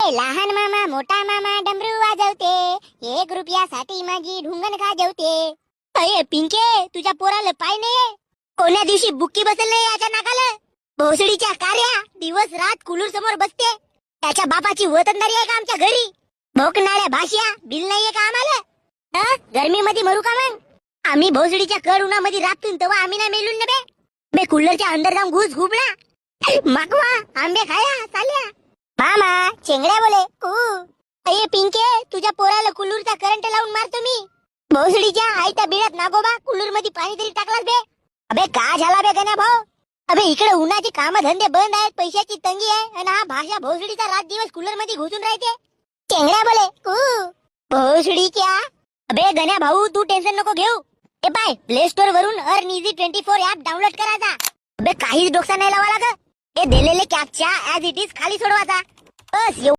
लहान मामा मोठा मामा डमरू वाजवते, 1 रुपयासाठी माझी ढुंगण गाजवते. अये पिंके, तुझ्या पोराला पाय नाहीये? कोण्या दिवशी बुक्की बसल नाही याच्या नाकाला? भोसडीच्या कार्या दिवस रात कुलूर समोर बसते. त्याच्या बापाची वतनदारी आहे का आमच्या घरी? भोकणाऱ्या भाषा बिल नाहीये का आम्हाला? गर्मीमध्ये मरू का मग? आम्ही भोसडीच्या कड उन्हामध्ये राबतून तेव्हा आम्ही नाही मेलून ना बे कूलरच्या अंदर जाऊन घुस घुबला. मागवा आंबे खाया चालल्या. मामा चेंगड्या बोले कू. अये पिंके, तुझ्या पोराला कुलूरचा करंट लावून मारतो मी. भोसडीच्या आईच्या बिळात नागोबा कुलूर मध्ये पाणी तरी टाकलास बे. अबे का झाला बे गण्या भाऊ? अबे इकडे उन्हाचे काम धंदे बंद आहेत, पैशाची तंगी आहे आणि हा भाषा भोसडीचा रात दिवस कूलर मध्ये घुसून राहते. चेंगड्या बोले कू. भोसडी क्या? अबे गण्या भाऊ तू टेन्शन नको घेऊ. ए पाय प्ले स्टोर वरून अर्न इझी 24 ऍप डाउनलोड करायचा. अबे काहीच डोक्सा नाही लावा लागत. हे दिलेले कॅप्चा ऍज इट इज खाली सोडवायचा. बस